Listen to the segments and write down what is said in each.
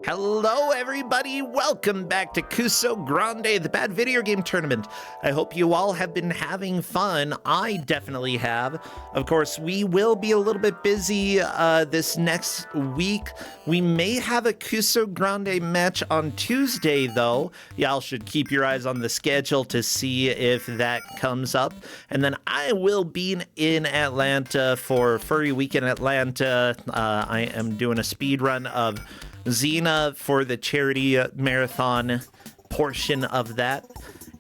Hello, everybody. Welcome back to Kusogrand8, the bad video game tournament. I hope you all have been having fun. I definitely have. Of course, we will be a little bit busy this next week. We may have a Kusogrand8 match on Tuesday, though. Y'all should keep your eyes on the schedule to see if that comes up. And then I will be in Atlanta for Furry Week in Atlanta. I am doing a speed run of Xena for the charity marathon portion of that.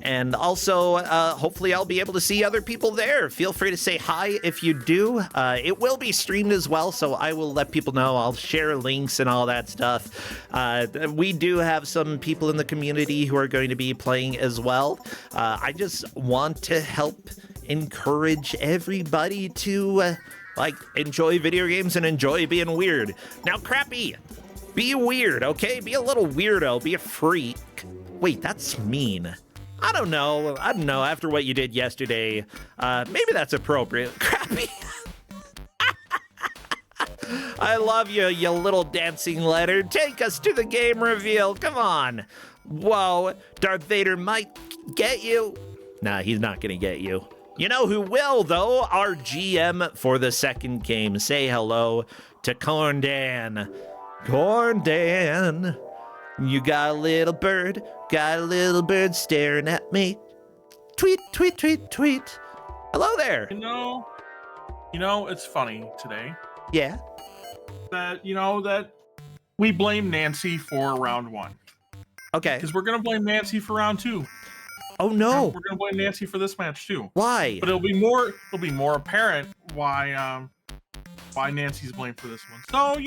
And also, hopefully I'll be able to see other people there. Feel free to say hi if you do. It will be streamed as well, so I will let people know. I'll share links and all that stuff. We do have some people in the community who are going to be playing as well. I just want to help encourage everybody to, enjoy video games and enjoy being weird. Now, Crappy, be weird, okay? Be a little weirdo. Be a freak. Wait, that's mean. I don't know. After what you did yesterday, maybe that's appropriate. Crappy. I love you, you little dancing letter. Take us to the game reveal. Come on. Whoa, Darth Vader might get you. Nah, he's not gonna get you. You know who will, though? Our GM for the second game. Say hello to Corn Dan. Corn Dan, you got a little bird staring at me. Tweet, tweet, tweet, tweet. Hello there. You know, it's funny today. Yeah. That we blame Nancy for round one. Okay. Because we're gonna blame Nancy for round two. Oh no. We're gonna blame Nancy for this match too. Why? But it'll be more apparent why Nancy's blamed for this one. So,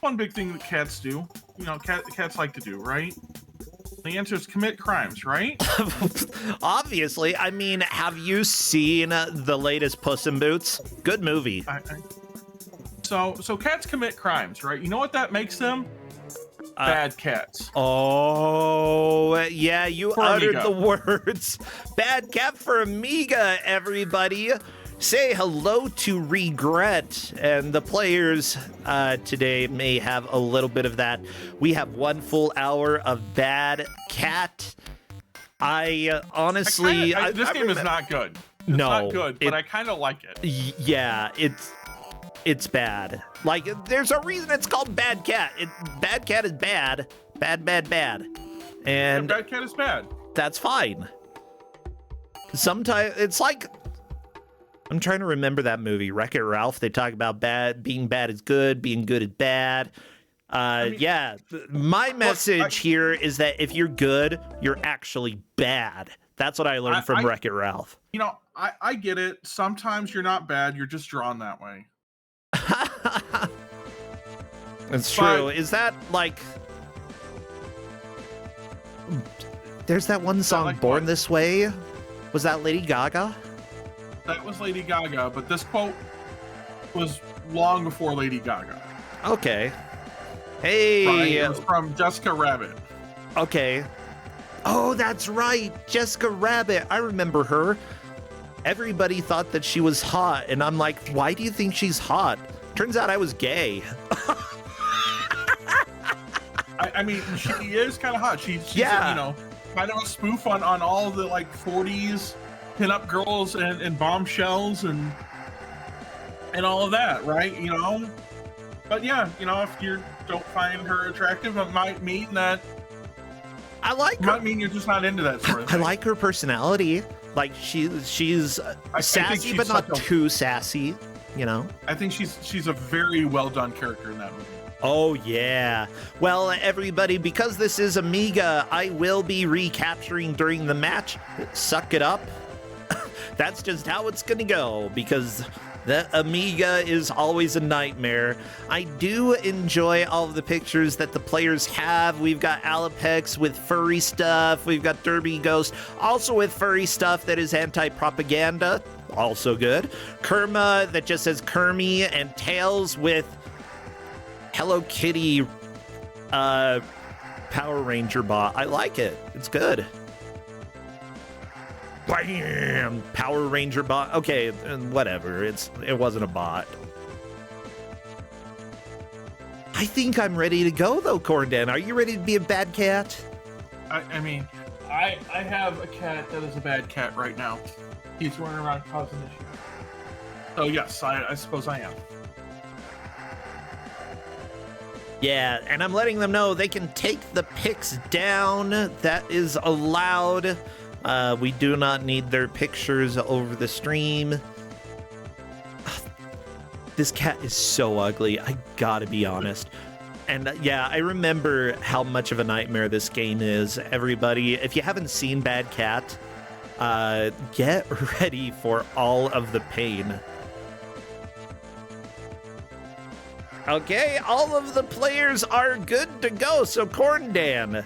one big thing that cats do, cats like to do, right? The answer is commit crimes, right? Obviously. I mean, have you seen the latest Puss in Boots? Good movie. So cats commit crimes, right? You know what that makes them? Bad cats. Oh, yeah, you for uttered Amiga. the words. Bad cat for Amiga, everybody. Say hello to Regret, and the players today may have a little bit of that. We have 1 full hour of Bad Cat. I honestly... this game is not good. It's not good, but I kind of like it. Yeah, it's bad. There's a reason it's called Bad Cat. Bad Cat is bad. Bad. And Bad Cat is bad. That's fine. Sometimes it's like... I'm trying to remember that movie, Wreck-It Ralph. They talk about being bad is good, being good is bad. Yeah, my message here is that if you're good, you're actually bad. That's what I learned from Wreck-It Ralph. I get it. Sometimes you're not bad. You're just drawn that way. It's true. Is that there's that one song, Born This Way? Was that Lady Gaga? That was Lady Gaga, but this quote was long before Lady Gaga. Okay. Hey. It was from Jessica Rabbit. Okay. Oh, that's right. Jessica Rabbit. I remember her. Everybody thought that she was hot, and I'm like, why do you think she's hot? Turns out I was gay. I mean, she is kind of hot. She's kind of a spoof on all the 40s pinup girls and bombshells and all of that, right? But yeah, if you don't find her attractive, it might mean that might mean you're just not into that sort of thing. I like her personality. She's sassy, but not too sassy. I think she's a very well done character in that movie. Oh, yeah. Well, everybody, because this is Amiga, I will be recapturing during the match. Suck it up. That's just how it's going to go, because the Amiga is always a nightmare. I do enjoy all of the pictures that the players have. We've got Alapex with furry stuff. We've got Derby Ghost also with furry stuff that is anti-propaganda. Also good. Kerma that just says Kermie, and Tails with Hello Kitty Power Ranger bot. I like it. It's good. Bam! Power Ranger bot. Okay, whatever. It wasn't a bot. I think I'm ready to go, though, Corndan. Are you ready to be a bad cat? I mean, I have a cat that is a bad cat right now. He's running around causing issues. So yes, I suppose I am. Yeah, and I'm letting them know they can take the pics down. That is allowed. We do not need their pictures over the stream. This cat is so ugly, I gotta be honest. And yeah, I remember how much of a nightmare this game is. Everybody, if you haven't seen Bad Cat, get ready for all of the pain. Okay, all of the players are good to go. So Corndan,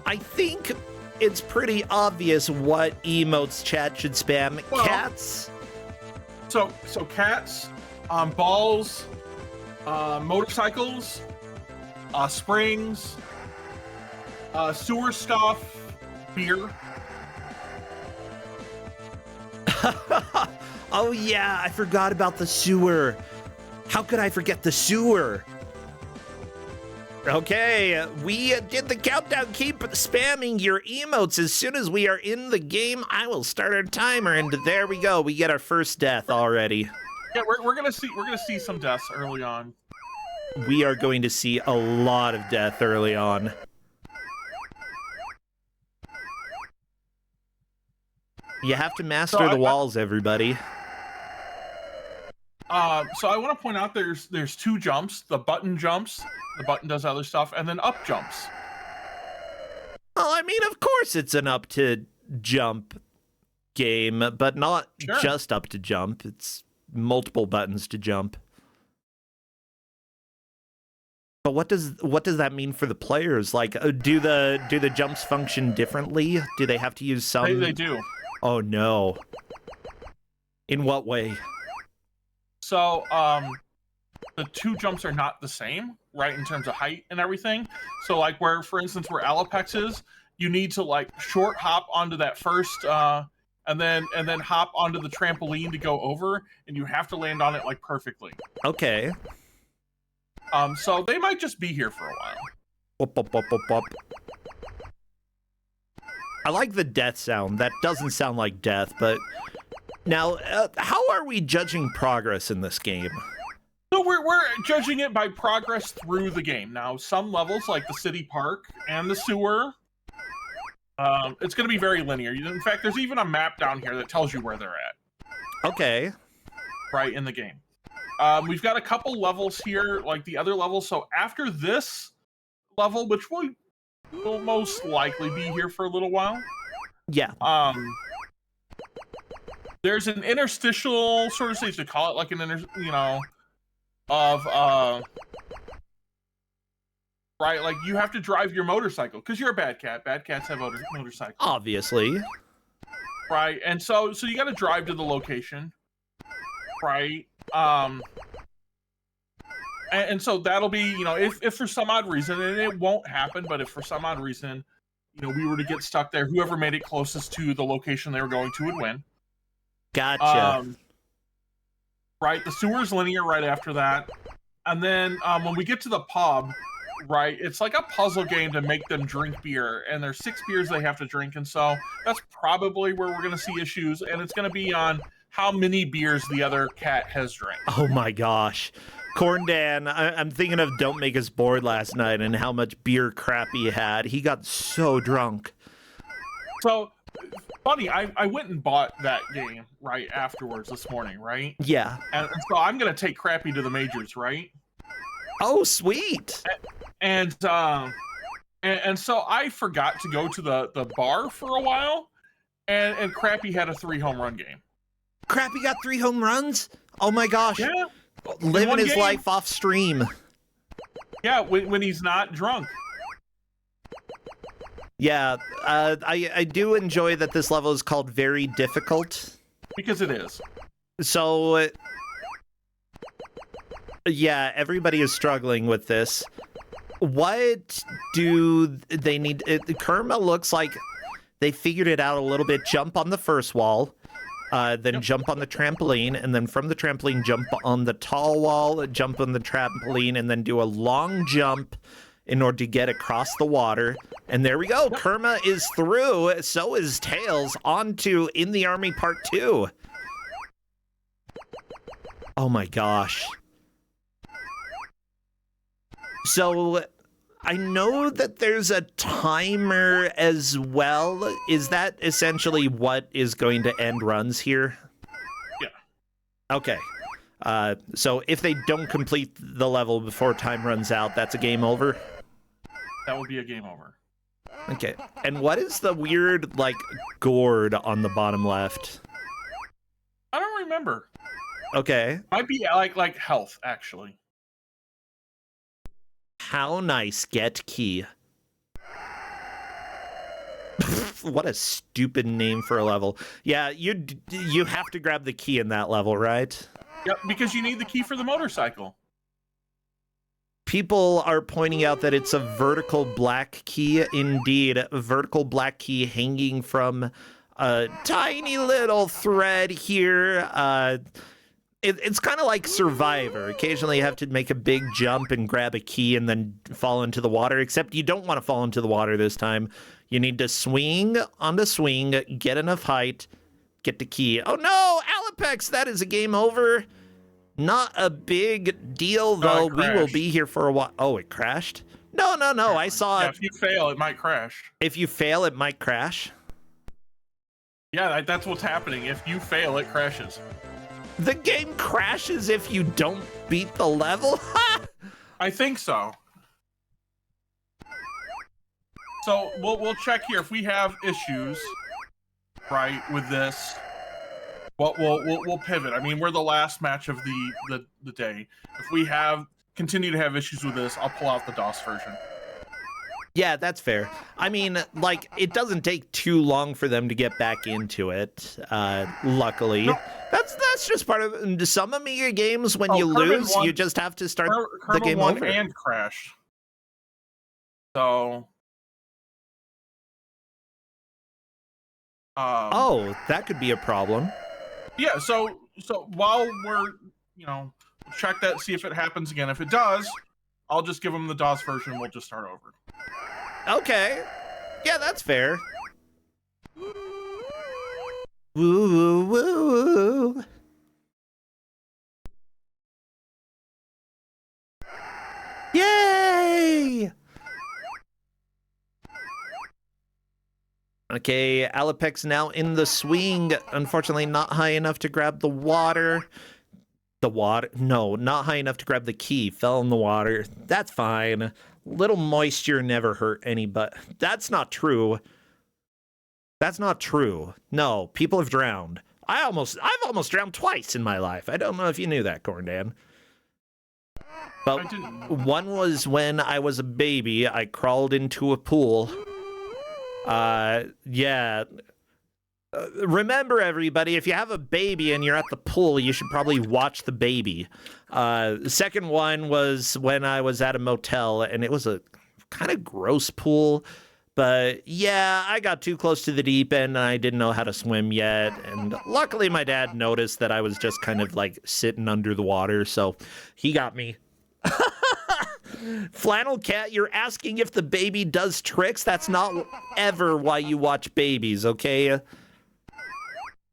I think it's pretty obvious what emotes chat should spam. Well, cats. So cats, balls, motorcycles, springs, sewer stuff, beer. Oh yeah, I forgot about the sewer. How could I forget the sewer? Okay, we did the countdown. Keep spamming your emotes. As soon as we are in the game, I will start our timer, and there we go. We get our first death already. Yeah, we're gonna see some deaths early on. We are going to see a lot of death early on. You have to master the walls, everybody. So I want to point out there's two jumps. The button jumps. The button does other stuff, and then up jumps. Well, I mean, of course it's an up to jump game, but not just up to jump. It's multiple buttons to jump. But what does that mean for the players? Like, do the jumps function differently? Do they have to use some? They do. Oh no. In what way? So, the two jumps are not the same, right, in terms of height and everything. So, like, for instance, where Alapex is, you need to, like, short hop onto that first, and then hop onto the trampoline to go over, and you have to land on it, like, perfectly. Okay. So they might just be here for a while. Whoop, whoop, whoop, whoop, whoop. I like the death sound. That doesn't sound like death, but... Now, how are we judging progress in this game? So we're judging it by progress through the game. Now, some levels, like the city park and the sewer, it's going to be very linear. In fact, there's even a map down here that tells you where they're at. Okay. Right, in the game. We've got a couple levels here, like the other levels. So after this level, which will most likely be here for a little while. Yeah. There's an interstitial sort of stage, to call it like an right, like you have to drive your motorcycle because you're a bad cat. Bad cats have motorcycles. Obviously. Right, and so you got to drive to the location. Right. And so that'll be, if for some odd reason, and it won't happen, but if for some odd reason, we were to get stuck there, whoever made it closest to the location they were going to would win. Gotcha. Right, the sewer's linear right after that. And then when we get to the pub, right, it's like a puzzle game to make them drink beer. And there's 6 beers they have to drink. And so that's probably where we're going to see issues. And it's going to be on how many beers the other cat has drank. Oh my gosh. Corndan, I'm thinking of Don't Make Us Bored last night and how much beer crap he had. He got so drunk. So... Funny, I went and bought that game right afterwards this morning, right? Yeah. And so I'm gonna take Crappy to the majors, right? Oh, sweet. And so I forgot to go to the bar for a while, and Crappy had a 3 home run game. Crappy got 3 home runs? Oh my gosh. Yeah. Living his life off stream. Yeah, when he's not drunk. Yeah, I do enjoy that this level is called Very Difficult. Because it is. So, yeah, everybody is struggling with this. What do they need? Kerma looks like they figured it out a little bit. Jump on the first wall. then jump on the trampoline, and then from the trampoline, jump on the tall wall, jump on the trampoline, and then do a long jump in order to get across the water. And there we go. Yep. Kerma is through. So is Tails. On to In the Army Part 2. Oh my gosh. So I know that there's a timer as well. Is that essentially what is going to end runs here? Yeah. Okay. So if they don't complete the level before time runs out, that's a game over? That would be a game over. Okay. And what is the weird, like, gourd on the bottom left? I don't remember. Okay. Might be like health, actually. How nice. Get key. What a stupid name for a level. Yeah, you have to grab the key in that level, right? Yep, because you need the key for the motorcycle. People are pointing out that it's a vertical black key. Indeed, a vertical black key hanging from a tiny little thread here. It's kind of like Survivor. Occasionally you have to make a big jump and grab a key and then fall into the water, except you don't want to fall into the water this time. You need to swing on the swing, get enough height, get the key. Oh no, Alapex, that is a game over. Not a big deal, though. We will be here for a while. Oh, it crashed? No. I saw it. If you fail, it might crash. If you fail, it might crash? Yeah, that's what's happening. If you fail, it crashes. The game crashes if you don't beat the level? I think so. So we'll check here if we have issues, right, with this. We'll pivot. I mean, we're the last match of the day. If we continue to have issues with this, I'll pull out the DOS version. Yeah, that's fair. I mean, like, it doesn't take too long for them to get back into it, luckily. No. That's just part of some Amiga games. When you lose, you just have to start the game over. And crashed. So... oh, that could be a problem. Yeah, so while we're, check that, see if it happens again. If it does, I'll just give them the DOS version and we'll just start over. Okay. Yeah, that's fair. Woo, woo, woo. Yay! Okay, Alapex now in the swing. Unfortunately, not high enough to grab the water. No, not high enough to grab the key. Fell in the water. That's fine. Little moisture never hurt anybody. That's not true. That's not true. No, people have drowned. I've almost drowned twice in my life. I don't know if you knew that, Corndan. But one was when I was a baby. I crawled into a pool. Yeah. Remember, everybody, if you have a baby and you're at the pool, you should probably watch the baby. The second one was when I was at a motel, and it was a kind of gross pool. But yeah, I got too close to the deep end, and I didn't know how to swim yet. And luckily, my dad noticed that I was just kind of like sitting under the water, so he got me. Flannel Cat, you're asking if the baby does tricks? That's not ever why you watch babies, okay?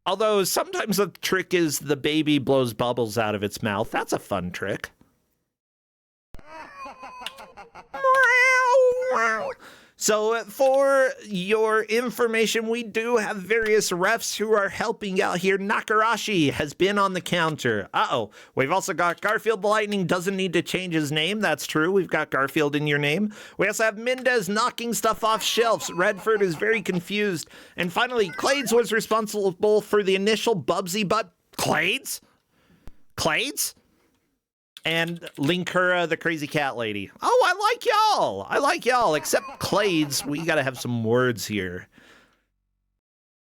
Although sometimes the trick is the baby blows bubbles out of its mouth. That's a fun trick. So for your information, we do have various refs who are helping out here. Nakarashi has been on the counter. Uh-oh. We've also got Garfield the Lightning doesn't need to change his name. That's true. We've got Garfield in your name. We also have Mendez knocking stuff off shelves. Redford is very confused. And finally, Clades was responsible for the initial Bubsy Butt. Clades? Clades? And Linkura, the crazy cat lady. Oh, I like y'all. Except Clades, we gotta have some words here.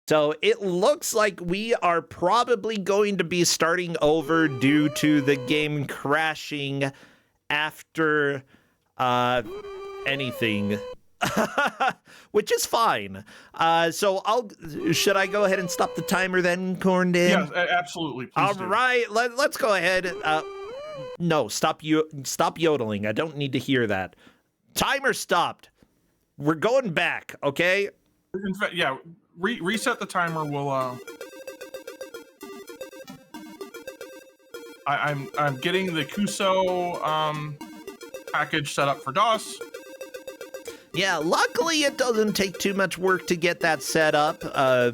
So it looks like we are probably going to be starting over due to the game crashing after anything. Which is fine. So should I go ahead and stop the timer then, Corn Dan? Yes, absolutely. Please All do. right, let's go ahead. No, stop yodeling. I don't need to hear that. Timer stopped. We're going back, okay? In fact, yeah, reset the timer. We'll. I'm getting the Kuso package set up for DOS. Yeah, luckily it doesn't take too much work to get that set up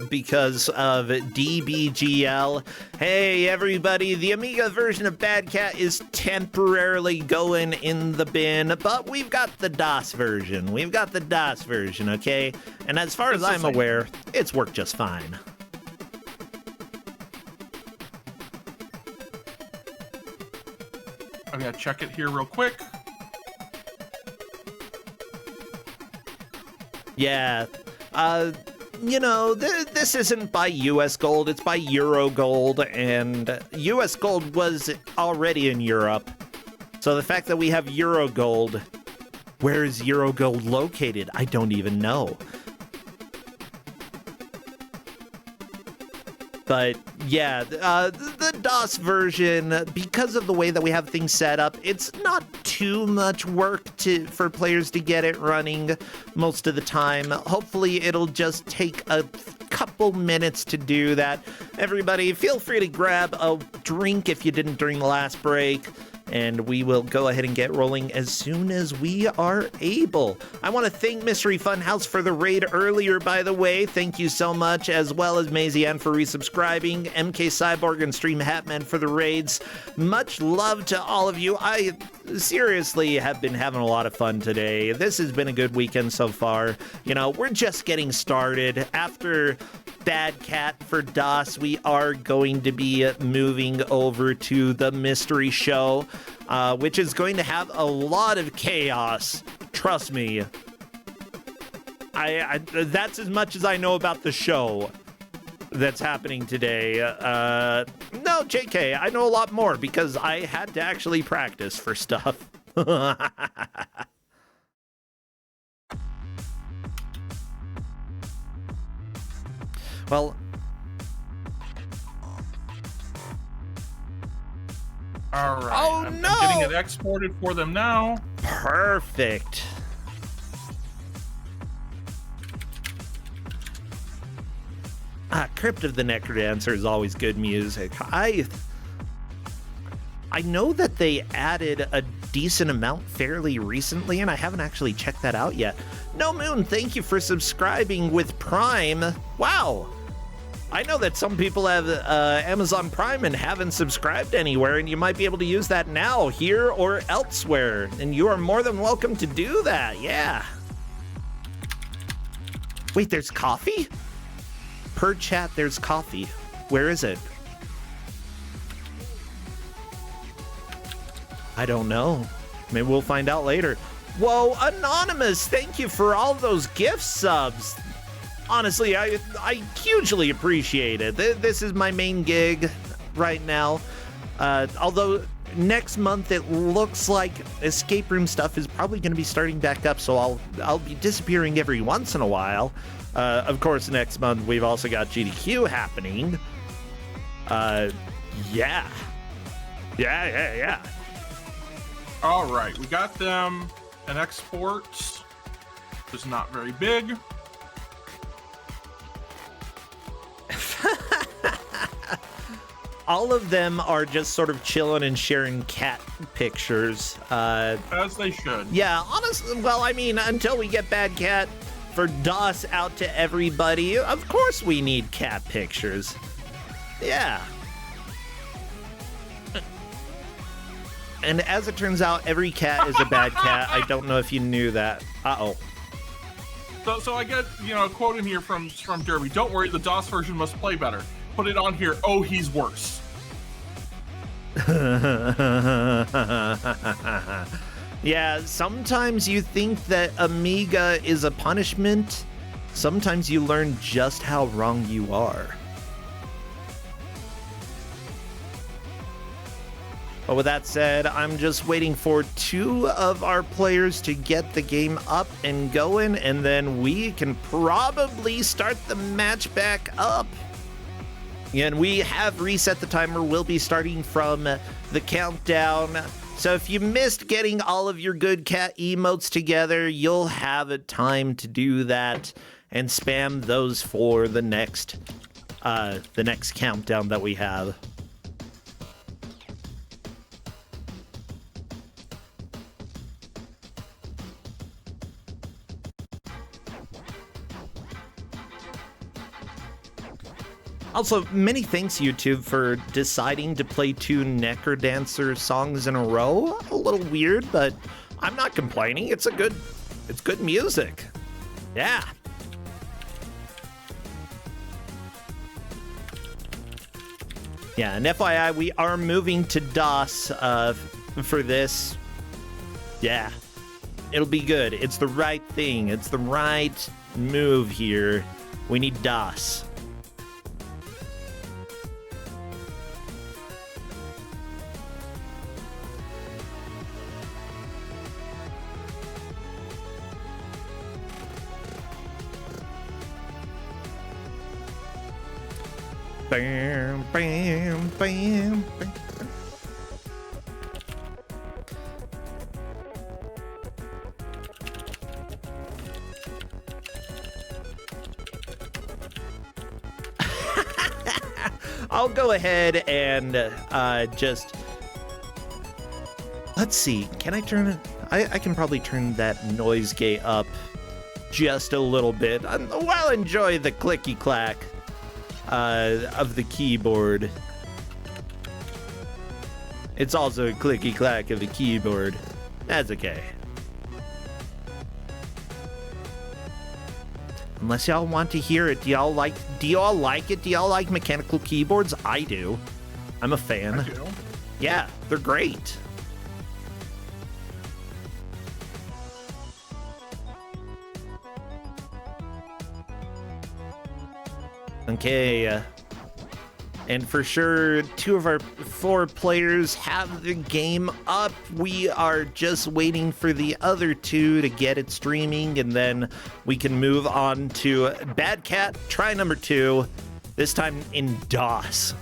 because of DBGL. Hey everybody, the Amiga version of Bad Cat is temporarily going in the bin, but we've got the DOS version. We've got the DOS version, okay? And as far as I'm aware, it's worked just fine. I'm gonna check it here real quick. Yeah, you know, this isn't by US Gold, it's by Euro Gold, and US Gold was already in Europe. So the fact that we have Euro Gold, where is Euro Gold located? I don't even know. But yeah, the DOS version, because of the way that we have things set up, it's not too much work for players to get it running most of the time. Hopefully it'll just take a couple minutes to do that. Everybody, feel free to grab a drink if you didn't during the last break, and we will go ahead and get rolling as soon as we are able. I want to thank Mystery Funhouse for the raid earlier, by the way. Thank you so much, as well as Maisie Ann for resubscribing, MK Cyborg and Stream Hatman for the raids. Much love to all of you. I seriously have been having a lot of fun today. This has been a good weekend so far. You know, we're just getting started. After Bad Cat for DOS, we are going to be moving over to the mystery show, which is going to have a lot of chaos. Trust me. That's as much as I know about the show that's happening today. No, JK, I know a lot more because I had to actually practice for stuff. Well, all right. Oh, I'm no! getting it exported for them now. Perfect. Crypt of the Necrodancer is always good music. I know that they added a decent amount fairly recently, and I haven't actually checked that out yet. No Moon, thank you for subscribing with Prime. Wow. I know that some people have Amazon Prime and haven't subscribed anywhere, and you might be able to use that now, here or elsewhere. And you are more than welcome to do that, yeah. Wait, there's coffee? Per chat, there's coffee. Where is it? I don't know. Maybe we'll find out later. Whoa, Anonymous, thank you for all those gift subs. Honestly, I hugely appreciate it. This is my main gig right now. Although next month it looks like escape room stuff is probably going to be starting back up, so I'll be disappearing every once in a while. Of course, next month we've also got GDQ happening. Yeah. All right, we got them an export. It's not very big. All of them are just sort of chilling and sharing cat pictures. As they should. Yeah, honestly, well, I mean, until we get Bad Cat for DOS out to everybody, of course we need cat pictures. Yeah. And as it turns out, every cat is a bad cat. I don't know if you knew that. Uh-oh. So I get, a quote in here from Derby. Don't worry, the DOS version must play better. Put it on here. Oh, he's worse. Yeah, sometimes you think that Amiga is a punishment. Sometimes you learn just how wrong you are. But with that said, I'm just waiting for 2 of our players to get the game up and going, and then we can probably start the match back up. And we have reset the timer. We'll be starting from the countdown. So if you missed getting all of your good cat emotes together, you'll have a time to do that and spam those for the next countdown that we have. Also, many thanks, YouTube, for deciding to play 2 Necrodancer songs in a row. A little weird, but I'm not complaining. It's good music. Yeah. Yeah, and FYI, we are moving to DOS for this. Yeah. It'll be good. It's the right thing. It's the right move here. We need DOS. Bam, bam, bam, bam. I'll go ahead and just... Let's see. Can I turn it? I can probably turn that noise gate up just a little bit. I'll enjoy the clicky clack of the keyboard. It's also a clicky clack of the keyboard. That's okay. Unless y'all want to hear it, do y'all like it? Do y'all like mechanical keyboards? I do. I'm a fan. I do. Yeah, they're great. Okay, and for sure, 2 of our 4 players have the game up. We are just waiting for the other 2 to get it streaming, and then we can move on to Bad Cat, try number 2, this time in DOS.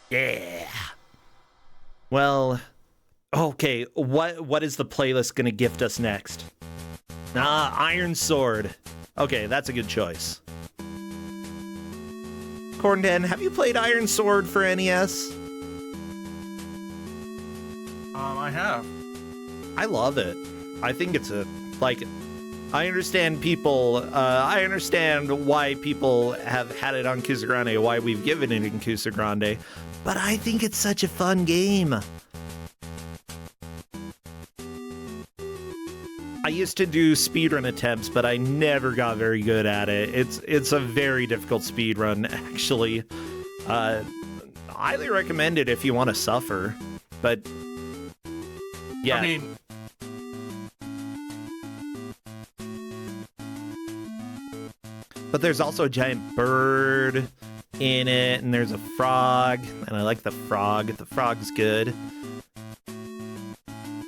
Yeah. Well, okay, what is the playlist gonna gift us next? Iron Sword. Okay, that's a good choice. Cornden, have you played Iron Sword for NES? I have. I love it. I think it's I understand people, I understand why people have had it on Kusogrand8, why we've given it in Kusogrand8, but I think it's such a fun game. I used to do speedrun attempts, but I never got very good at it. It's a very difficult speedrun, actually. Highly recommend it if you want to suffer, but yeah. I mean, but there's also a giant bird in it, and there's a frog, and I like the frog. The frog's good.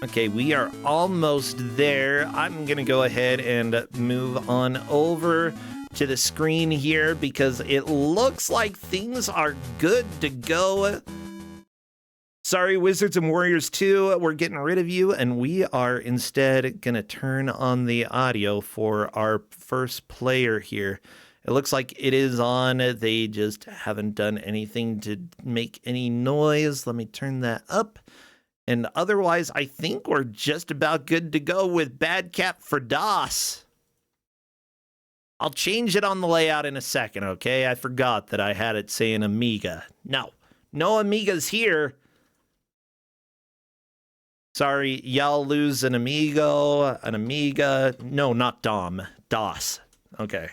Okay, we are almost there. I'm gonna go ahead and move on over to the screen here because it looks like things are good to go. Sorry, Wizards and Warriors 2, we're getting rid of you, and we are instead gonna turn on the audio for our first player here. It looks like it is on. They just haven't done anything to make any noise. Let me turn that up. And otherwise, I think we're just about good to go with Bad Cat for DOS. I'll change it on the layout in a second, okay? I forgot that I had it saying Amiga. No Amigas here. Sorry, y'all lose an amigo, an amiga. No, not Dom. DOS. Okay.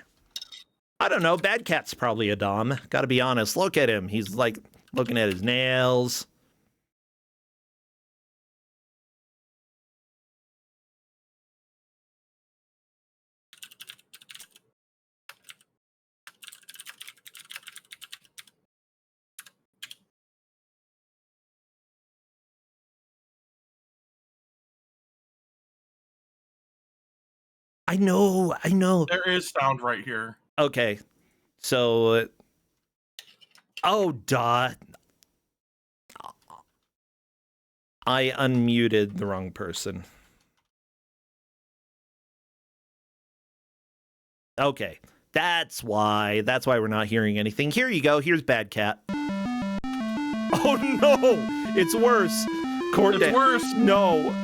I don't know. Bad Cat's probably a Dom. Gotta be honest. Look at him. He's like looking at his nails. I know. There is sound right here. Okay. So, oh, duh. I unmuted the wrong person. Okay. That's why we're not hearing anything. Here you go. Here's Bad Cat. Oh, no. It's worse. It's worse. No.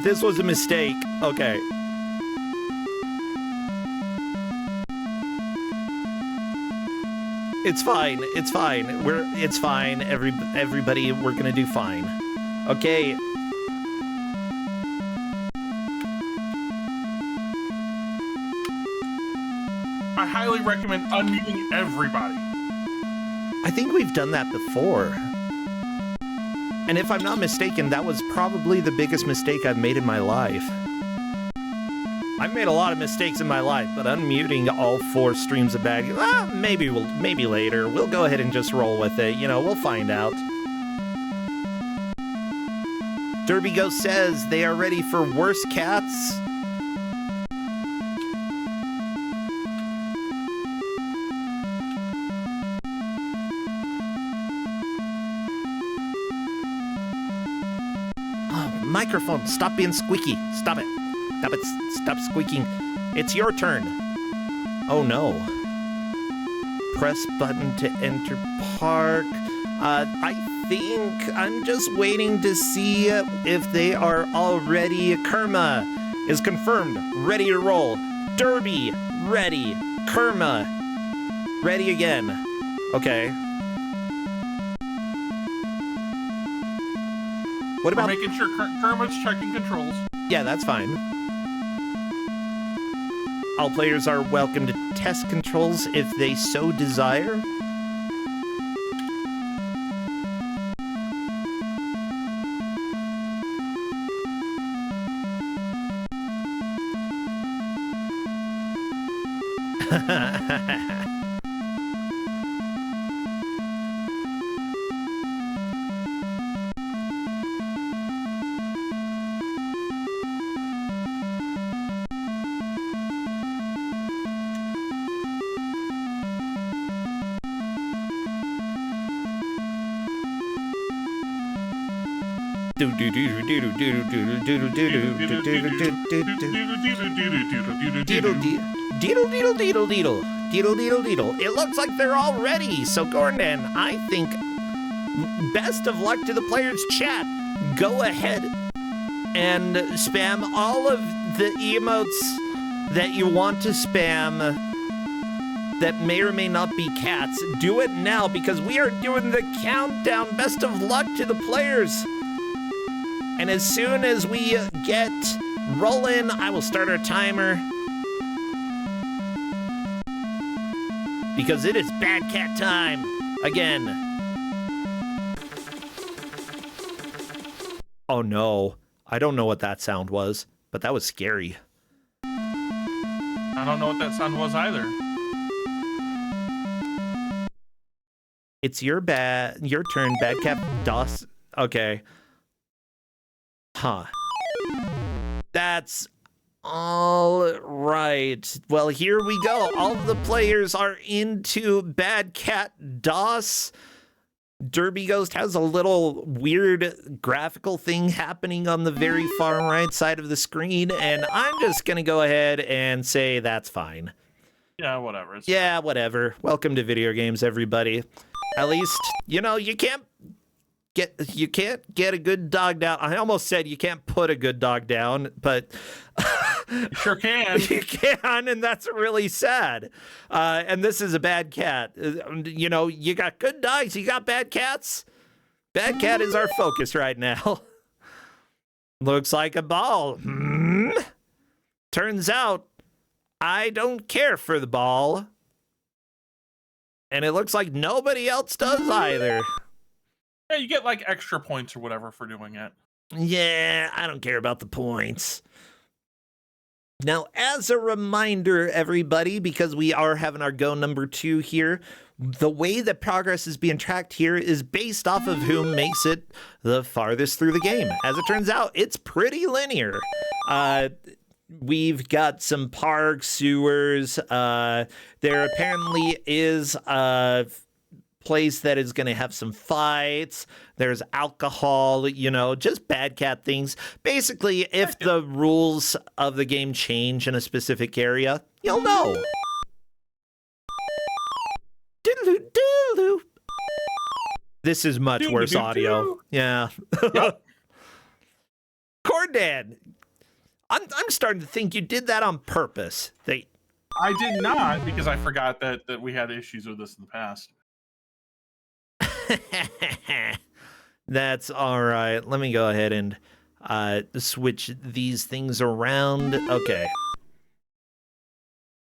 This was a mistake. Okay. It's fine. It's fine. It's fine. Everybody, we're gonna do fine. Okay. I highly recommend unmuting everybody. I think we've done that before. And if I'm not mistaken, that was probably the biggest mistake I've made in my life. I've made a lot of mistakes in my life, but unmuting all 4 streams of bad, maybe later. We'll go ahead and just roll with it. You know, we'll find out. Derby Ghost says they are ready for worse cats. Oh, microphone, stop being squeaky. Stop it. Stop squeaking. It's your turn. Oh no. Press button to enter park. I think I'm just waiting to see if they are all ready. Kerma is confirmed. Ready to roll. Derby, ready. Kerma, ready again. Okay. What about... We're making sure Kermit's checking controls. Yeah, that's fine. All players are welcome to test controls if they so desire. Deedle. It looks like they're all ready. So Gordon, I think best of luck to the players chat. Go ahead and spam all of the emotes that you want to spam that may or may not be cats. Do it now because we are doing the countdown. Best of luck to the players. And as soon as we get rolling, I will start our timer. Because it is Bad Cat time again. Oh no, I don't know what that sound was, but that was scary. I don't know what that sound was either. It's your turn, Bad Cat DOS. Okay. Huh. That's all right. Well, here we go. All of the players are into Bad Cat DOS. Derby Ghost has a little weird graphical thing happening on the very far right side of the screen, and I'm just going to go ahead and say that's fine. Yeah, whatever. Yeah, whatever. Welcome to video games, everybody. At least, you know, you can't get a good dog down. I almost said you can't put a good dog down, but you sure can. You can, and that's really sad. And this is a bad cat. You know, you got good dogs, you got bad cats. Bad cat is our focus right now. Looks like a ball. Turns out I don't care for the ball. And it looks like nobody else does either. Yeah, you get like extra points or whatever for doing it. Yeah, I don't care about the points. Now, as a reminder, everybody, because we are having our go number 2 here, the way that progress is being tracked here is based off of who makes it the farthest through the game. As it turns out, it's pretty linear. We've got some parks, sewers. There apparently is a place that is going to have some fights. There's alcohol, just bad cat things. Basically, if the rules of the game change in a specific area, you'll know. Doodaloo. This is much worse audio. Yeah. Yep. Cordan, I'm starting to think you did that on purpose. I did not, because I forgot that we had issues with this in the past. That's all right. Let me go ahead and switch these things around. Okay.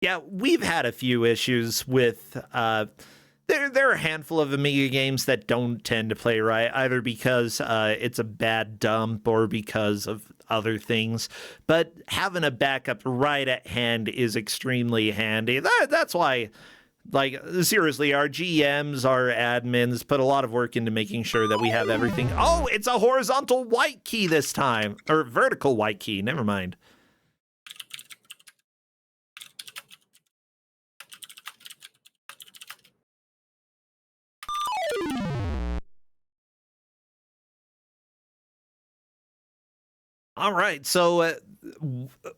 Yeah, we've had a few issues with there are a handful of Amiga games that don't tend to play right, either because it's a bad dump or because of other things. But having a backup right at hand is extremely handy. That's why, like, seriously, our GMs, our admins put a lot of work into making sure that we have everything. Oh, it's a horizontal white key this time. Or vertical white key. Never mind. All right. So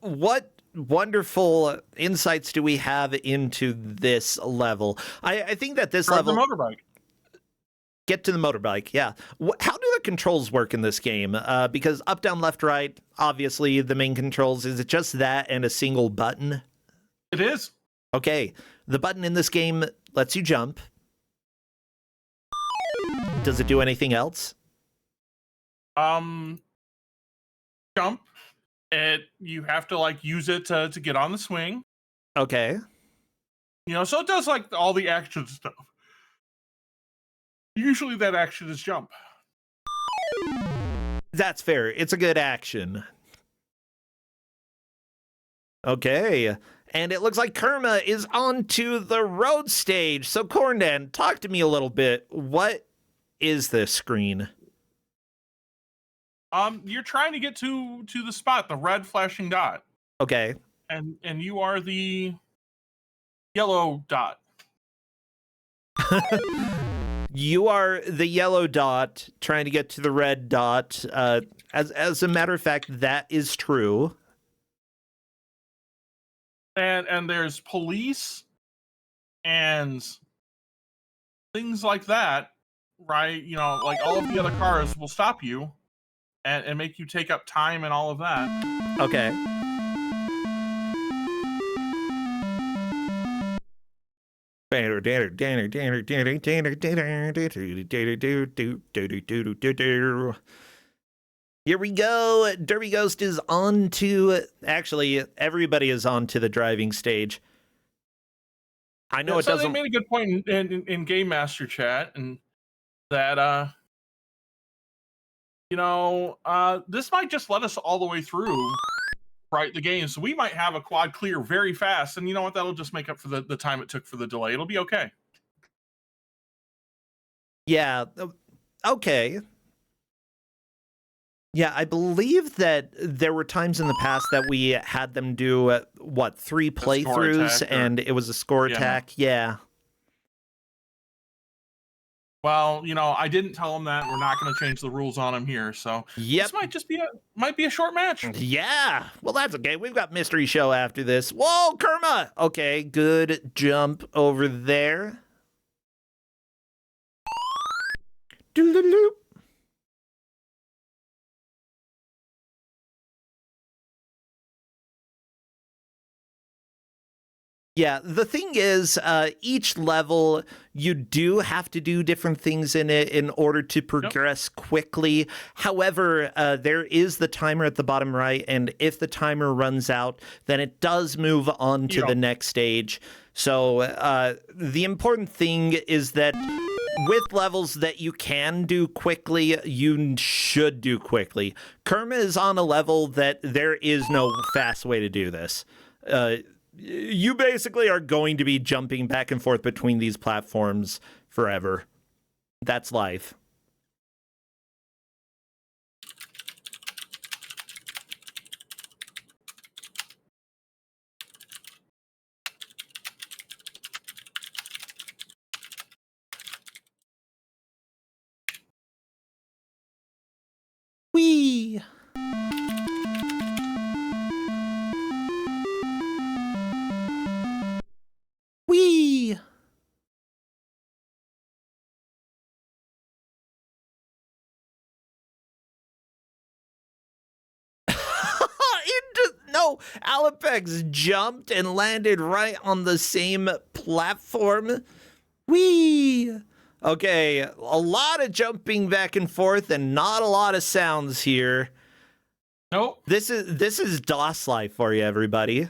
what wonderful insights do we have into this level? I think that this level... the motorbike. Get to the motorbike, yeah. How do the controls work in this game? Because up, down, left, right, obviously the main controls. Is it just that and a single button? It is. Okay. The button in this game lets you jump. Does it do anything else? Jump. You have to like use it to get on the swing. Okay. So it does like all the action stuff. Usually that action is jump. That's fair. It's a good action. Okay. And it looks like Kerma is onto the road stage. So Corndan, talk to me a little bit. What is this screen? You're trying to get to the spot, the red flashing dot. Okay. And you are the yellow dot. You are the yellow dot trying to get to the red dot. As a matter of fact, that is true. And there's police and things like that, right? Like all of the other cars will stop you and make you take up time and all of that. Okay. Here we go. Derby Ghost is on to... Actually, everybody is on to the driving stage. I know it doesn't... They made a good point in Game Master chat, and that, this might just let us all the way through, right, the game. So we might have a quad clear very fast, and you know what? That'll just make up for the time it took for the delay. It'll be okay. Yeah. Okay. Yeah, I believe that there were times in the past that we had them do, 3 playthroughs, and it was a score attack. Yeah. Well, I didn't tell them that. We're not going to change the rules on them here, so this might just be a short match. Yeah. Well, that's okay. We've got Mystery Show after this. Whoa, Kerma! Okay, good jump over there. Doodle-loop. Yeah, the thing is, each level, you do have to do different things in it in order to progress quickly. However, there is the timer at the bottom right, and if the timer runs out, then it does move on to the next stage. So the important thing is that with levels that you can do quickly, you should do quickly. Kerma is on a level that there is no fast way to do this. You basically are going to be jumping back and forth between these platforms forever. That's life. Whee! Whee! No, Alapex jumped and landed right on the same platform. Whee! Okay, a lot of jumping back and forth and not a lot of sounds here. Nope. This is DOS life for you, everybody.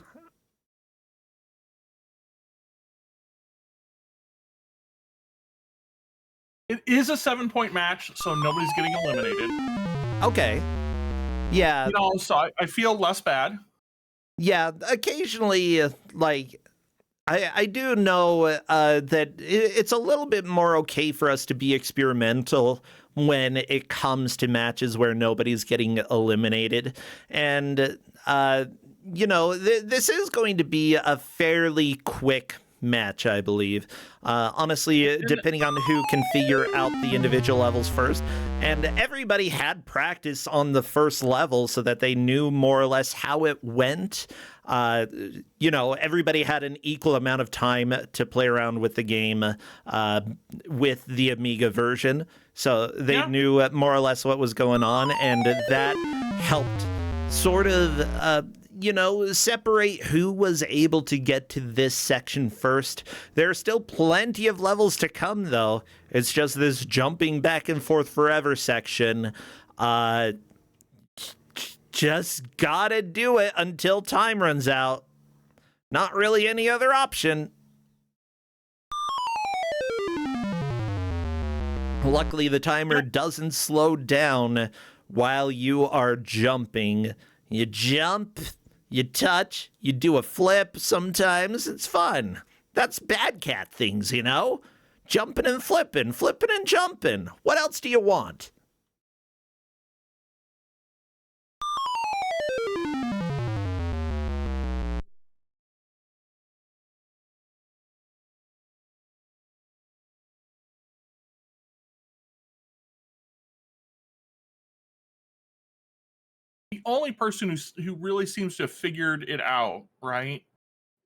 It is a 7-point match, so nobody's getting eliminated. Okay. Yeah. You know, so I feel less bad. Yeah, occasionally, like, I do know that it's a little bit more okay for us to be experimental when it comes to matches where nobody's getting eliminated. And, you know, this is going to be a fairly quick match, I believe. Honestly, depending on who can figure out the individual levels first. And everybody had practice on the first level so that they knew more or less how it went. You know, everybody had an equal amount of time to play around with the game with the Amiga version. So they knew more or less what was going on. And that helped sort of you know, separate who was able to get to this section first. There are still plenty of levels to come, though. It's just this jumping back and forth forever section. Just gotta do it until time runs out. Not really any other option. Luckily, the timer doesn't slow down while you are jumping. You jump, you touch, you do a flip sometimes. It's fun. That's bad cat things, you know? Jumping and flipping and jumping. What else do you want? The only person who really seems to have figured it out, right,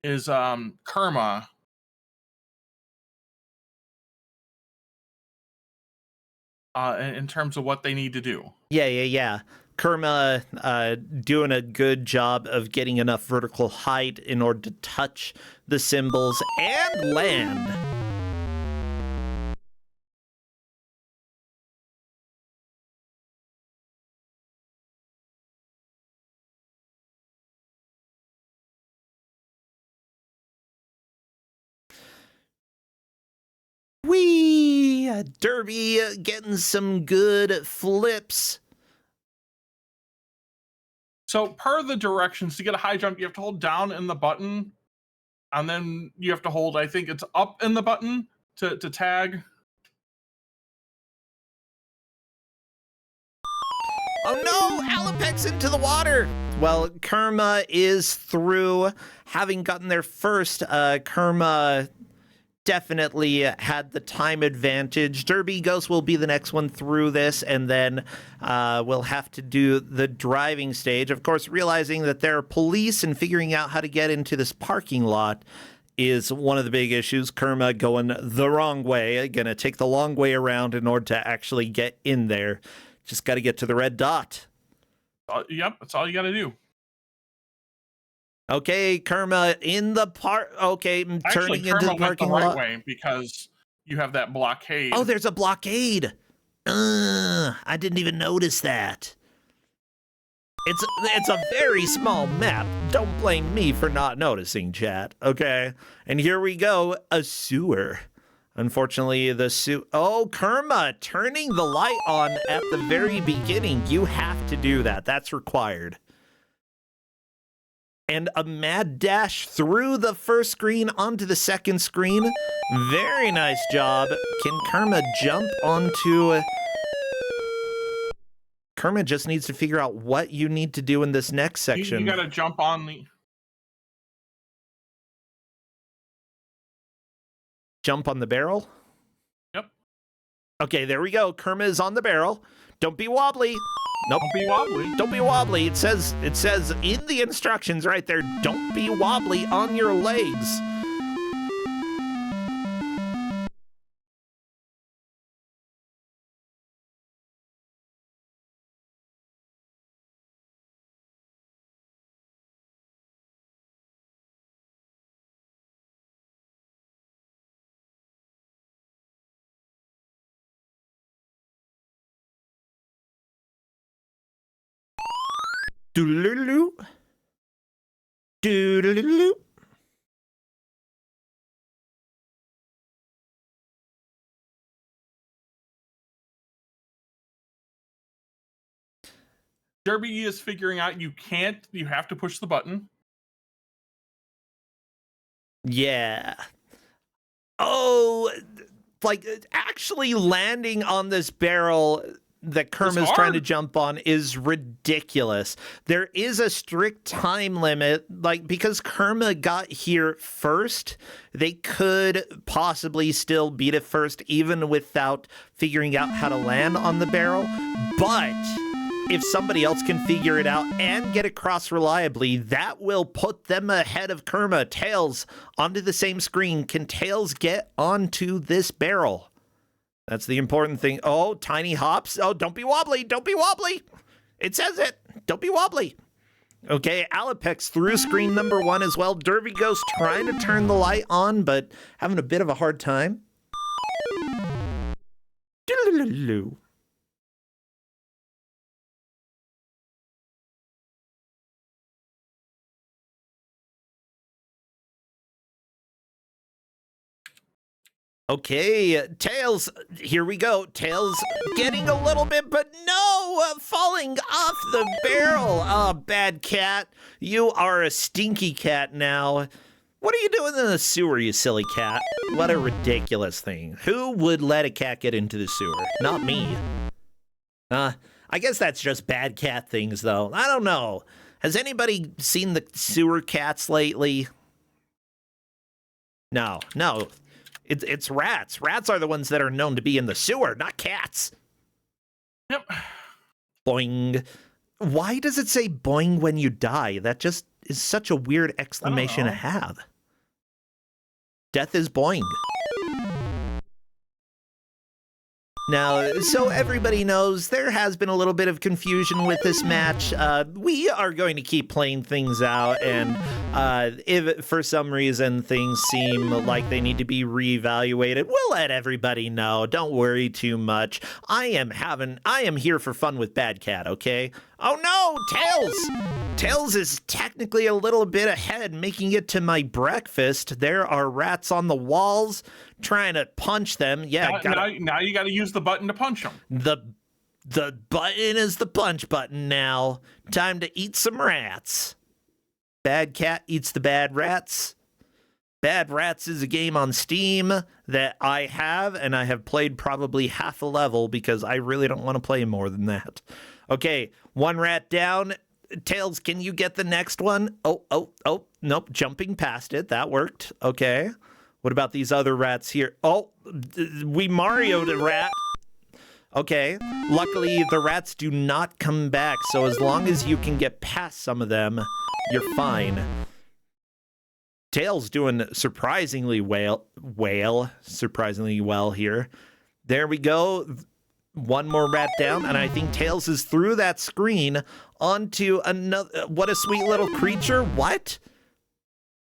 is Kerma. In terms of what they need to do. Yeah. Kerma doing a good job of getting enough vertical height in order to touch the symbols and land. Whee! Derby getting some good flips. So per the directions, to get a high jump, you have to hold down in the button, and then you have to hold, I think it's up in the button to tag. Oh no! Alapex into the water! Well, Kerma is through. Having gotten there first, Kerma definitely had the time advantage. Derby Ghost will be the next one through this, and then we'll have to do the driving stage. Of course, realizing that there are police and figuring out how to get into this parking lot is one of the big issues. Kerma going the wrong way, gonna take the long way around in order to actually get in there. Just got to get to the red dot. Yep, that's all you got to do. Okay, Kerma in the park. Okay, Actually, turning into the Kerma went the parking right lot. way because you have that blockade. Oh, there's a blockade. I didn't even notice that. It's a very small map. Don't blame me for not noticing, chat. Okay, and here we go, a sewer. Unfortunately, oh, Kerma, turning the light on at the very beginning. You have to do that. That's required. And a mad dash through the first screen onto the second screen. Very nice job. Can Kerma jump onto... Kerma just needs to figure out what you need to do in this next section. You gotta jump on the... Jump on the barrel? Yep. Okay, there we go. Kerma is on the barrel. Don't be wobbly. Nope. Don't be wobbly. Don't be wobbly. It says in the instructions right there, don't be wobbly on your legs. Doodaloo. Doodaloo. Derby is figuring out you have to push the button. Yeah. Oh, like actually landing on this barrel that Kerma's trying to jump on is ridiculous. There is a strict time limit, like because Kerma got here first, they could possibly still beat it first even without figuring out how to land on the barrel. But if somebody else can figure it out and get across reliably, that will put them ahead of Kerma. Tails onto the same screen. Can Tails get onto this barrel? That's the important thing. Oh, tiny hops. Oh, don't be wobbly. Don't be wobbly. It says it. Don't be wobbly. Okay, Alapex through screen number 1 as well. Derby Ghost trying to turn the light on, but having a bit of a hard time. Doodaloo. Okay, Tails, here we go. Tails getting a little bit, but no, falling off the barrel. Oh, bad cat. You are a stinky cat now. What are you doing in the sewer, you silly cat? What a ridiculous thing. Who would let a cat get into the sewer? Not me. I guess that's just bad cat things, though. I don't know. Has anybody seen the sewer cats lately? No. It's rats. Rats are the ones that are known to be in the sewer, not cats. Yep. Boing. Why does it say boing when you die? That just is such a weird exclamation to have. Death is boing. Now, so everybody knows there has been a little bit of confusion with this match. We are going to keep playing things out, and if for some reason things seem like they need to be reevaluated, we'll let everybody know. Don't worry too much. I am here for fun with Bad Cat, okay? Oh no, Tails! Tails is technically a little bit ahead, making it to my breakfast. There are rats on the walls, trying to punch them. Yeah, now you got to use the button to punch them. The button is the punch button now. Time to eat some rats. Bad Cat eats the bad rats. Bad Rats is a game on Steam that I have, and I have played probably half a level because I really don't want to play more than that. Okay, one rat down. Tails, can you get the next one? Oh, nope, jumping past it. That worked. Okay. What about these other rats here? Oh, we Mario'd a rat. Okay. Luckily, the rats do not come back, so as long as you can get past some of them, you're fine. Tails doing surprisingly surprisingly well here. There we go. One more rat down, and I think Tails is through that screen onto another. What a sweet little creature. What?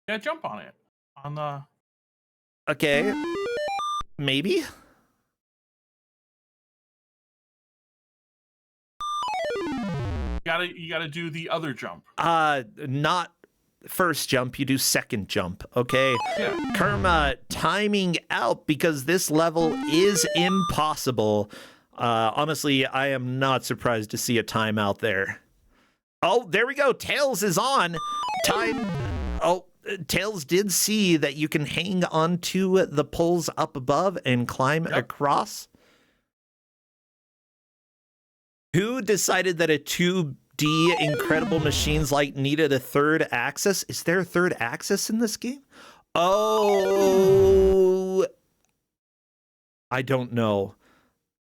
Yeah, jump on it. On the... Okay. Maybe? You gotta do the other jump. Not first jump, you do second jump, okay? Yeah. Kerma timing out because this level is impossible. Honestly, I am not surprised to see a timeout there. Oh, there we go. Tails is on. Oh, Tails did see that you can hang onto the poles up above and climb across. Who decided that a 2D Incredible Machines like needed a third axis? Is there a third axis in this game? Oh, I don't know.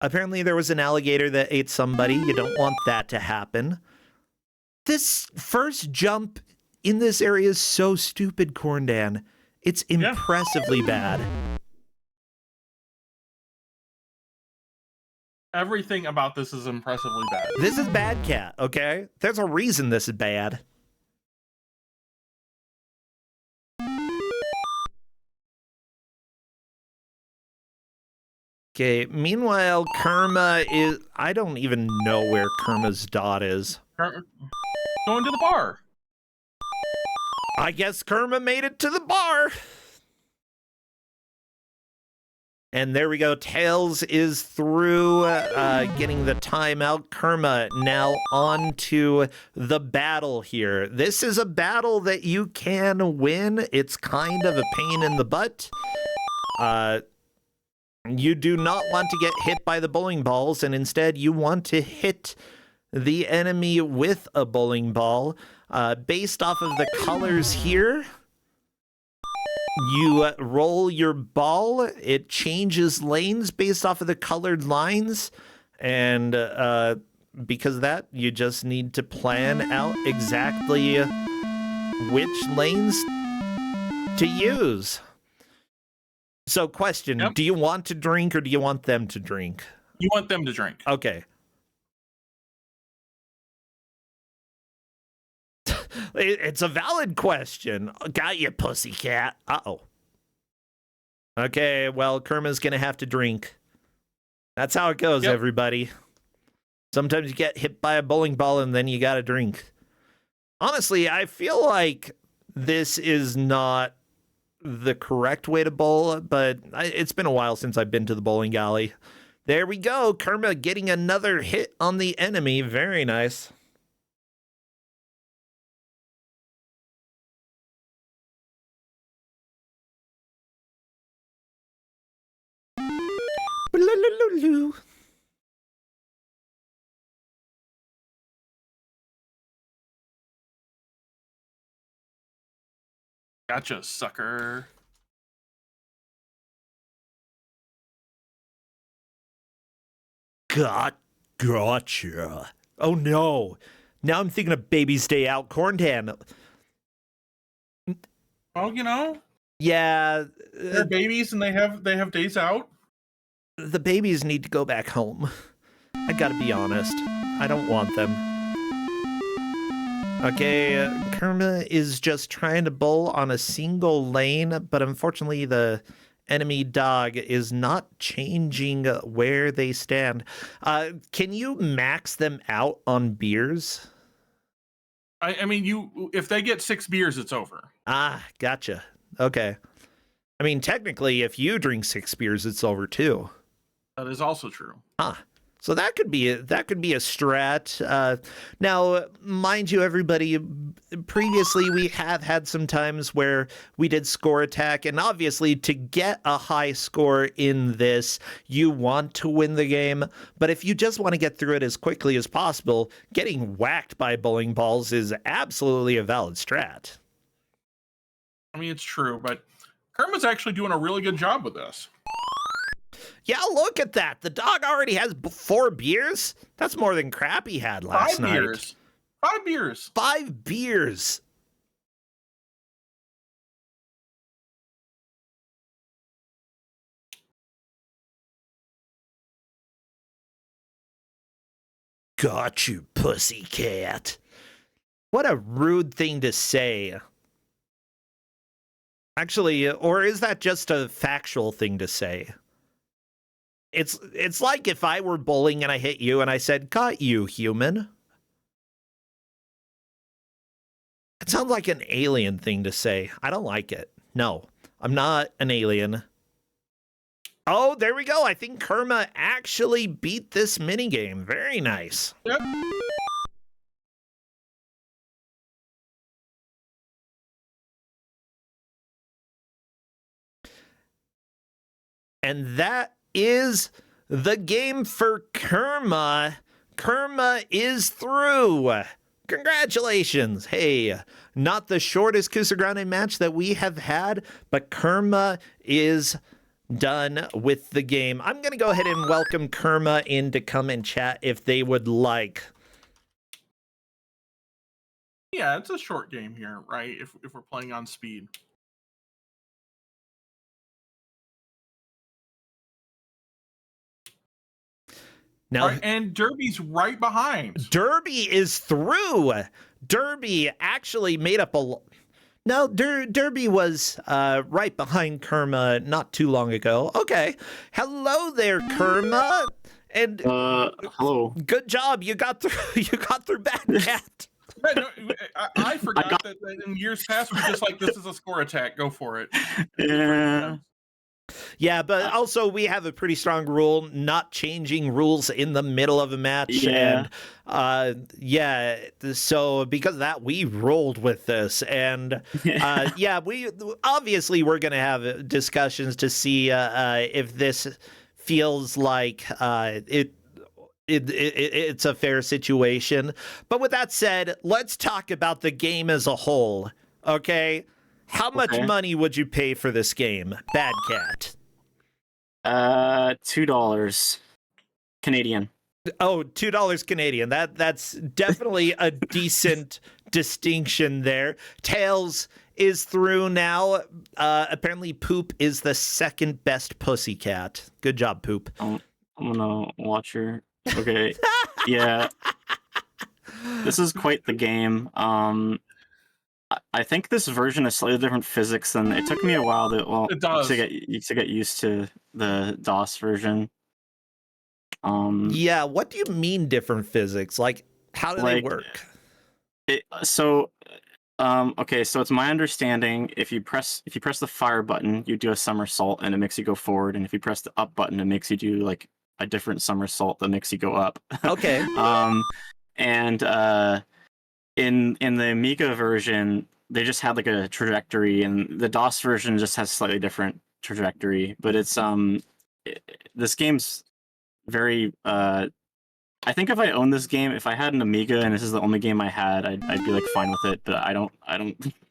Apparently there was an alligator that ate somebody. You don't want that to happen. This first jump in this area is so stupid, Corndan. It's impressively bad. Everything about this is impressively bad. This is bad, Cat, okay? There's a reason this is bad. Okay, meanwhile, Kerma is... I don't even know where Kerma's dot is. Going to the bar. I guess Kerma made it to the bar. And there we go. Tails is through getting the timeout. Kerma now on to the battle here. This is a battle that you can win. It's kind of a pain in the butt. You do not want to get hit by the bowling balls, and instead you want to hit the enemy with a bowling ball. Based off of the colors here, you roll your ball. It changes lanes based off of the colored lines. And because of that, you just need to plan out exactly which lanes to use. So question, do you want to drink or do you want them to drink? You want them to drink. Okay. It's a valid question. Got you, pussycat. Uh-oh. Okay, well, Kerma's gonna have to drink. That's how it goes, everybody. Sometimes you get hit by a bowling ball and then you gotta drink. Honestly, I feel like this is not the correct way to bowl, but it's been a while since I've been to the bowling alley. There we go. Kerma getting another hit on the enemy. Very nice. Gotcha, sucker. Gotcha. Oh no. Now I'm thinking of Baby's Day Out, Corntan. Oh, you know. Yeah. They're babies and they have days out. The babies need to go back home. I gotta be honest. I don't want them. Okay, Kerma is just trying to bowl on a single lane, but unfortunately the enemy dog is not changing where they stand. Can you max them out on beers? I mean, if they get 6 beers, it's over. Ah, gotcha. Okay. I mean, technically, if you drink 6 beers, it's over too. That is also true. Ah. So that could be a strat. Now, mind you, everybody, previously we have had some times where we did score attack, and obviously to get a high score in this, you want to win the game. But if you just want to get through it as quickly as possible, getting whacked by bowling balls is absolutely a valid strat. I mean, it's true, but Kerma's actually doing a really good job with this. Yeah, look at that. The dog already has 4 beers. That's more than Crappy had last night. 5 beers. 5 beers. 5 beers. Got you, pussycat. What a rude thing to say. Actually, or is that just a factual thing to say? It's like if I were bowling and I hit you and I said, "Got you, human." It sounds like an alien thing to say. I don't like it. No, I'm not an alien. Oh, there we go. I think Kerma actually beat this minigame. Very nice. Yep. And that is the game for Kerma. Kerma is through. Congratulations. Hey, not the shortest Kusogrand8 match that we have had, but Kerma is done with the game. I'm going to go ahead and welcome Kerma in to come and chat if they would like. Yeah, it's a short game here, right? If we're playing on speed. Now, right, and Derby's right behind. Derby is through. Derby actually made up a... No, Derby was right behind Kerma not too long ago. Okay. Hello there, Kerma. And hello. Good job. You got through. You got through Bad Cat. No, I forgot that in years past we just like, this is a score attack. Go for it. Yeah. Yeah, but also we have a pretty strong rule, not changing rules in the middle of a match. Yeah. And yeah, so because of that, we rolled with this. And yeah, we obviously we're going to have discussions to see if this feels like it's a fair situation. But with that said, let's talk about the game as a whole. Okay? How much money would you pay for this game, Bad Cat? $2 Canadian. Oh, $2 Canadian. That's definitely a decent distinction there. Tails is through now. Apparently, Poop is the second best pussycat. Good job, Poop. I'm gonna watch her. Okay. Yeah. This is quite the game. I think this version has slightly different physics than it took me a while to get used to the DOS version. Yeah, what do you mean different physics? Like, how do they work? Okay, so it's my understanding if you press the fire button, you do a somersault and it makes you go forward, and if you press the up button, it makes you do like a different somersault that makes you go up. Okay. In the Amiga version, they just had like a trajectory, and the DOS version just has slightly different trajectory. But it's this game's very. I think if I owned this game, if I had an Amiga and this is the only game I had, I'd be like fine with it. But I don't.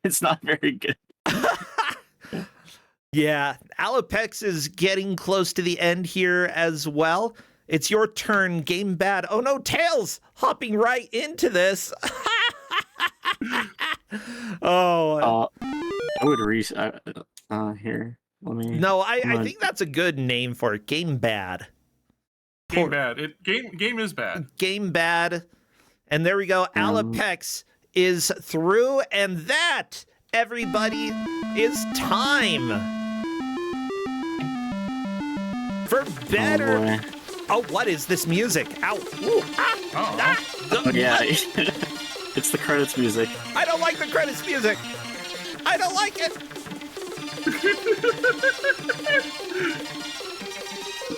It's not very good. Yeah, Alopex is getting close to the end here as well. It's your turn, Game Bad. Oh no, Tails hopping right into this. I would here. Let me. No, I think that's a good name for it. Game Bad. Game bad. Game is bad. Game Bad. And there we go. Alopex is through, and that, everybody, is time for better. Oh, what is this music? Ow. Ooh, Yeah. It's the credits music. I don't like the credits music. I don't like it.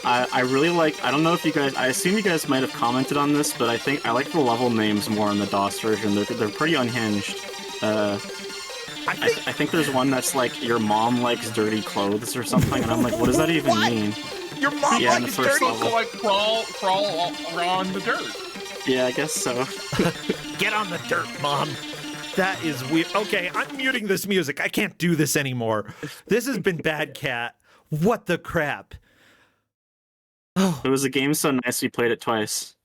I really like. I don't know if you guys. I assume you guys might have commented on this, but I think I like the level names more in the DOS version. They're pretty unhinged. I think there's one that's like your mom likes dirty clothes or something, and I'm like, what does that even mean? Your mom likes dirty clothes. So like crawl on the dirt. Yeah, I guess so. Get on the dirt, Mom. That is weird. Okay, I'm muting this music. I can't do this anymore. This has been Bad Cat. What the crap? Oh. It was a game so nice we played it twice.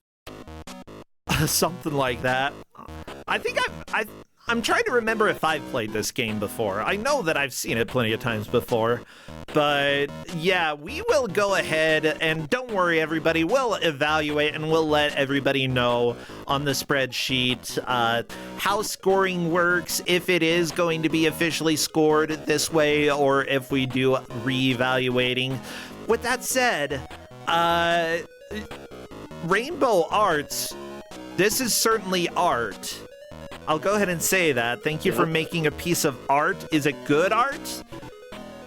Something like that. I think I'm trying to remember if I've played this game before. I know that I've seen it plenty of times before. But yeah, we will go ahead and don't worry, everybody. We'll evaluate and we'll let everybody know on the spreadsheet how scoring works, if it is going to be officially scored this way or if we do reevaluating. With that said, Rainbow Arts, this is certainly art. I'll go ahead and say that. Thank you for making a piece of art. Is it good art?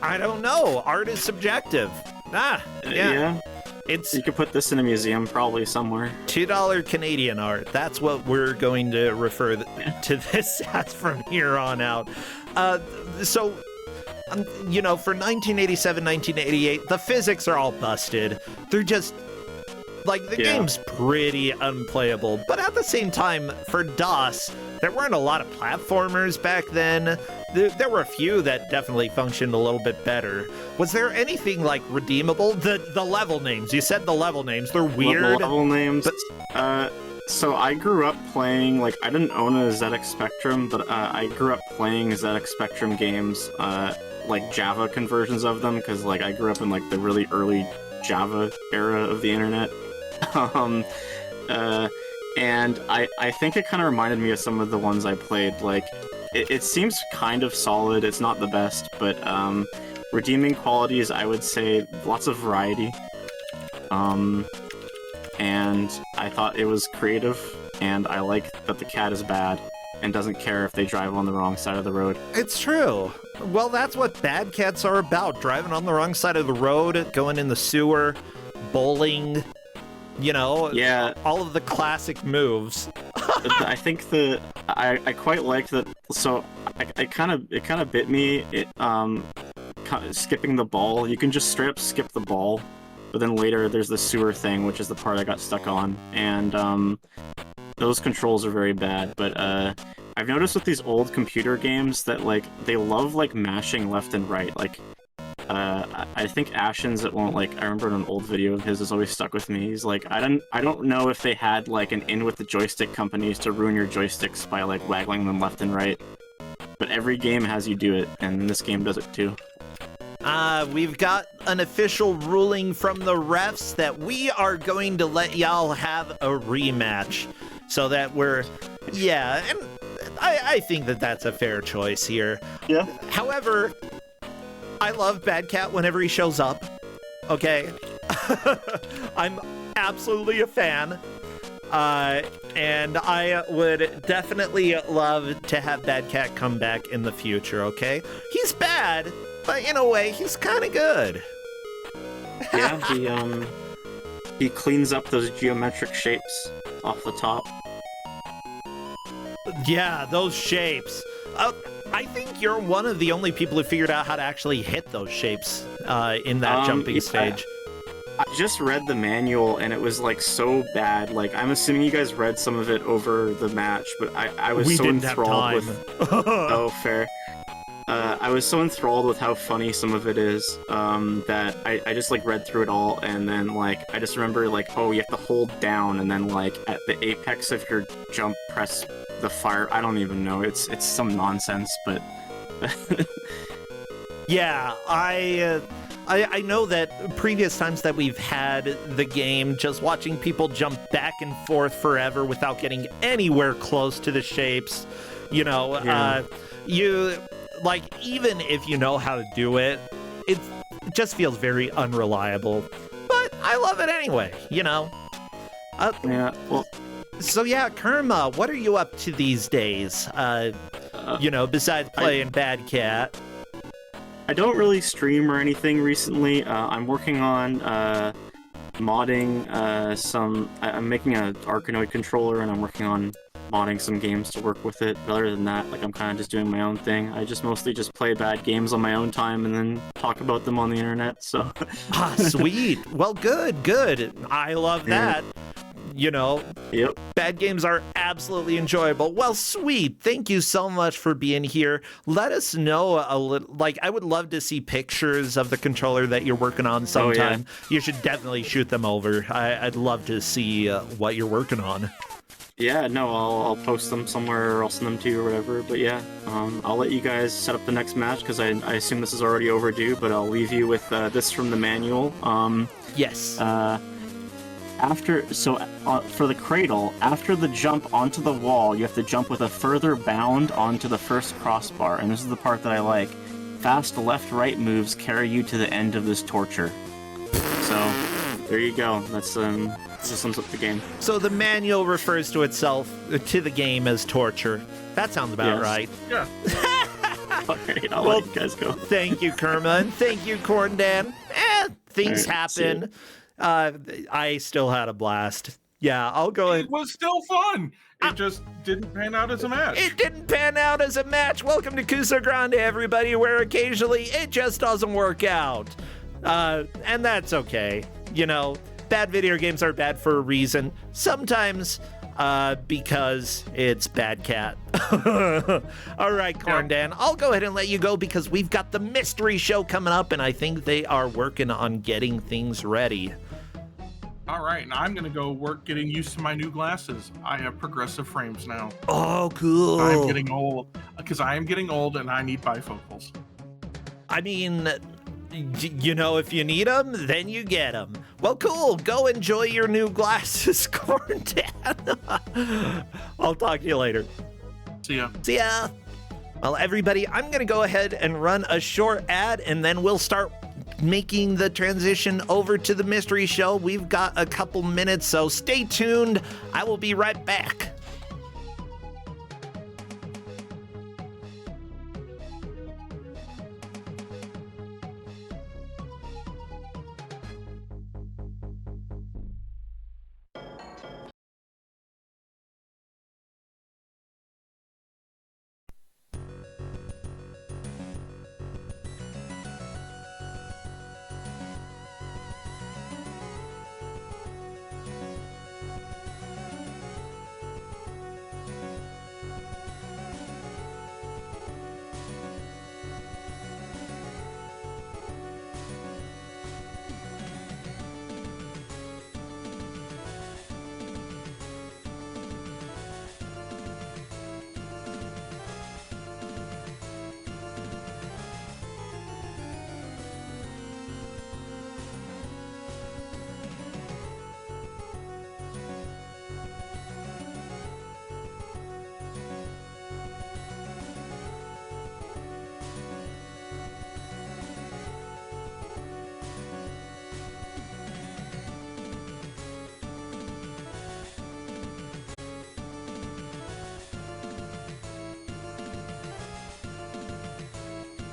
I don't know. Art is subjective. Yeah. You could put this in a museum probably somewhere. $2 Canadian art. That's what we're going to refer to this as from here on out. So, you know, for 1987, 1988, the physics are all busted. They're just... like, the game's pretty unplayable. But at the same time, for DOS, there weren't a lot of platformers back then. There were a few that definitely functioned a little bit better. Was there anything, like, redeemable? The level names. You said the level names. They're weird. The level names. But, so I grew up playing, like, I didn't own a ZX Spectrum, but I grew up playing ZX Spectrum games, like Java conversions of them, because, like, I grew up in, like, the really early Java era of the internet. And I think it kind of reminded me of some of the ones I played. Like, it seems kind of solid. It's not the best, but redeeming qualities, I would say lots of variety. And I thought it was creative, and I like that the cat is bad and doesn't care if they drive on the wrong side of the road. It's true. Well, that's what bad cats are about. Driving on the wrong side of the road, going in the sewer, bowling... you know, all of the classic moves. I think I quite liked that. So it kind of bit me. Skipping the ball. You can just straight up skip the ball, but then later there's the sewer thing, which is the part I got stuck on, and those controls are very bad. But I've noticed with these old computer games that like they love like mashing left and right, like. I think Ashen's at one, like, I remember in an old video of his has always stuck with me. He's like, I don't know if they had, like, an in with the joystick companies to ruin your joysticks by, like, waggling them left and right. But every game has you do it, and this game does it too. We've got an official ruling from the refs that we are going to let y'all have a rematch. So that we're, and I think that that's a fair choice here. Yeah. However... I love Bad Cat whenever he shows up, okay? I'm absolutely a fan, and I would definitely love to have Bad Cat come back in the future, okay? He's bad, but in a way, he's kind of good. Yeah, he cleans up those geometric shapes off the top. Yeah, those shapes. I think you're one of the only people who figured out how to actually hit those shapes in that jumping stage. I just read the manual and it was like so bad. Like I'm assuming you guys read some of it over the match, but I was so enthralled with. Oh, fair. I was so enthralled with how funny some of it is that I just like read through it all, and then like I just remember like, oh, you have to hold down, and then like at the apex of your jump, press the fire. I don't even know. It's some nonsense, but yeah, I know that previous times that we've had the game, just watching people jump back and forth forever without getting anywhere close to the shapes, you know, you like even if you know how to do it, it just feels very unreliable. But I love it anyway, you know. Yeah. Well. So yeah, Kerma, what are you up to these days? You know, besides playing Bad Cat. I don't really stream or anything recently. I'm working on modding some. I'm making an Arkanoid controller, and I'm working on modding some games to work with it. But other than that, like I'm kind of just doing my own thing. I just mostly just play bad games on my own time and then talk about them on the internet. So. Sweet. Well, good. I love that. You know, yep. Bad games are absolutely enjoyable. Well, sweet. Thank you so much for being here. Let us know a little. Like, I would love to see pictures of the controller that you're working on sometime. Oh, yeah. You should definitely shoot them over. I'd love to see what you're working on. Yeah, no, I'll post them somewhere or I'll send them to you or whatever. But yeah, I'll let you guys set up the next match because I assume this is already overdue. But I'll leave you with this from the manual. Yes. For the cradle, after the jump onto the wall, you have to jump with a further bound onto the first crossbar. And this is the part that I like. Fast left-right moves carry you to the end of this torture. So there you go. That's just sums up the game. So the manual refers to itself, to the game, as torture. That sounds about right. Yeah. Alright, I'll let you guys go. Thank you, Kerma, and thank you, Corndan. Things happen. I still had a blast. Yeah, I'll go ahead. It was still fun. It just didn't pan out as a match. It didn't pan out as a match. Welcome to Kusogrand8, everybody, where occasionally it just doesn't work out. And that's okay. You know, bad video games are bad for a reason. Sometimes because it's Bad Cat. All right, Corndan, I'll go ahead and let you go because we've got the mystery show coming up, and I think they are working on getting things ready. All right, now I'm going to go work getting used to my new glasses. I have progressive frames now. Oh, cool. I'm getting old because I am getting old and I need bifocals. I mean, you know, if you need them, then you get them. Well, cool. Go enjoy your new glasses, Corndan. I'll talk to you later. See ya. See ya. Well, everybody, I'm going to go ahead and run a short ad, and then we'll start making the transition over to the mystery show. We've got a couple minutes, so stay tuned. I will be right back.